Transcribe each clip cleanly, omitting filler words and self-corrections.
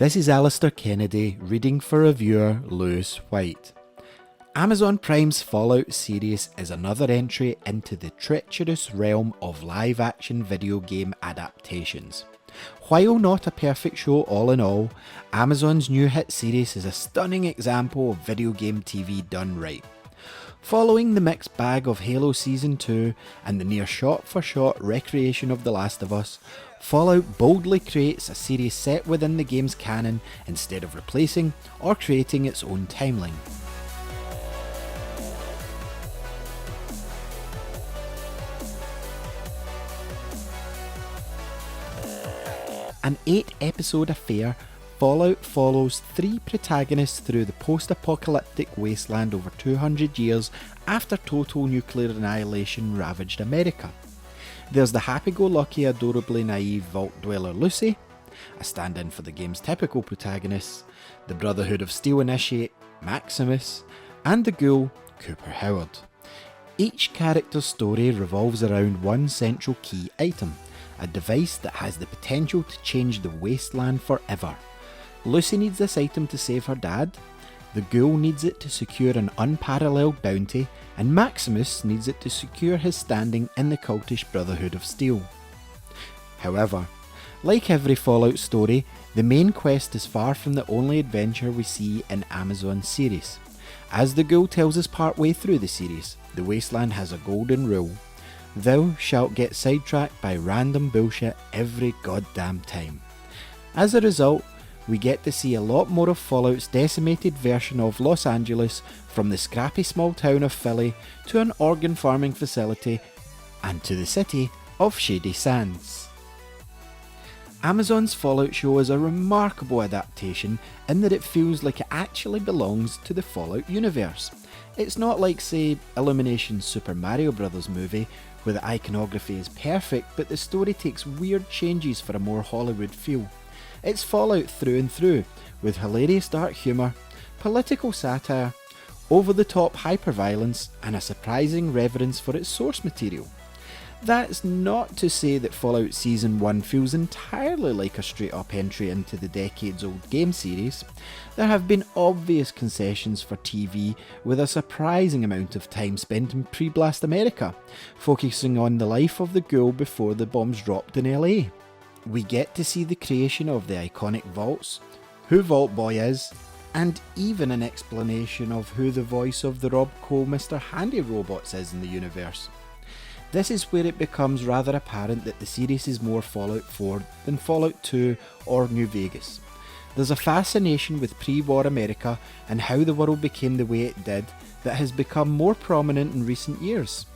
This is Alistair Kennedy reading for reviewer Lewis White. Amazon Prime's Fallout series is another entry into the treacherous realm of live-action video game adaptations. While not a perfect show all in all, Amazon's new hit series is a stunning example of video game TV done right. Following the mixed bag of Halo Season 2 and the near shot-for-shot recreation of The Last of Us, Fallout boldly creates a series set within the game's canon instead of replacing or creating its own timeline. An 8-episode affair, Fallout follows 3 protagonists through the post-apocalyptic wasteland over 200 years after total nuclear annihilation ravaged America. There's the happy-go-lucky, adorably naive Vault Dweller Lucy, a stand-in for the game's typical protagonists, the Brotherhood of Steel initiate Maximus, and the ghoul Cooper Howard. Each character's story revolves around one central key item, a device that has the potential to change the wasteland forever. Lucy needs this item to save her dad, the ghoul needs it to secure an unparalleled bounty, and Maximus needs it to secure his standing in the cultish Brotherhood of Steel. However, like every Fallout story, the main quest is far from the only adventure we see in Amazon's series. As the ghoul tells us partway through the series, the wasteland has a golden rule: thou shalt get sidetracked by random bullshit every goddamn time. As a result, we get to see a lot more of Fallout's decimated version of Los Angeles, from the scrappy small town of Philly to an organ farming facility and to the city of Shady Sands. Amazon's Fallout show is a remarkable adaptation in that it feels like it actually belongs to the Fallout universe. It's not like, say, Illumination's Super Mario Bros. Movie, where the iconography is perfect but the story takes weird changes for a more Hollywood feel. It's Fallout through and through, with hilarious dark humour, political satire, over-the-top hyper-violence, and a surprising reverence for its source material. That's not to say that Fallout Season 1 feels entirely like a straight-up entry into the decades-old game series. There have been obvious concessions for TV, with a surprising amount of time spent in pre-blast America, focusing on the life of the ghoul before the bombs dropped in LA. We get to see the creation of the iconic vaults, who Vault Boy is, and even an explanation of who the voice of the Rob Cole Mr. Handy Robots is in the universe. This is where it becomes rather apparent that the series is more Fallout 4 than Fallout 2 or New Vegas. There's a fascination with pre-war America and how the world became the way it did that has become more prominent in recent years.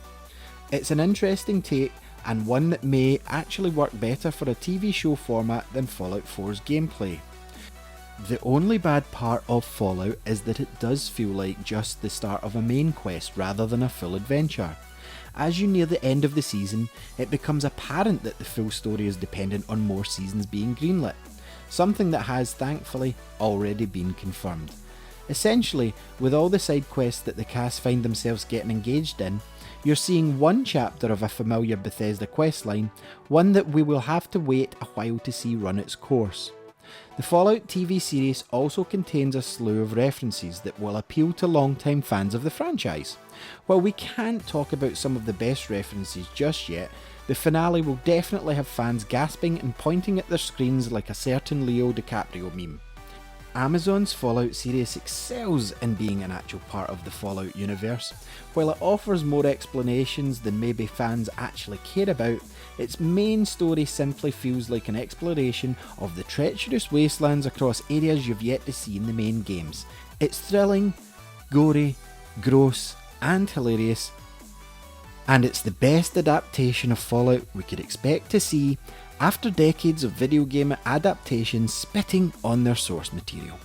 It's an interesting take, and one that may actually work better for a TV show format than Fallout 4's gameplay. The only bad part of Fallout is that it does feel like just the start of a main quest rather than a full adventure. As you near the end of the season, it becomes apparent that the full story is dependent on more seasons being greenlit, something that has, thankfully, already been confirmed. Essentially, with all the side quests that the cast find themselves getting engaged in, you're seeing one chapter of a familiar Bethesda questline, one that we will have to wait a while to see run its course. The Fallout TV series also contains a slew of references that will appeal to long-time fans of the franchise. While we can't talk about some of the best references just yet, the finale will definitely have fans gasping and pointing at their screens like a certain Leo DiCaprio meme. Amazon's Fallout series excels in being an actual part of the Fallout universe. While it offers more explanations than maybe fans actually care about, its main story simply feels like an exploration of the treacherous wastelands across areas you've yet to see in the main games. It's thrilling, gory, gross, and hilarious, and it's the best adaptation of Fallout we could expect to see after decades of video game adaptations spitting on their source material.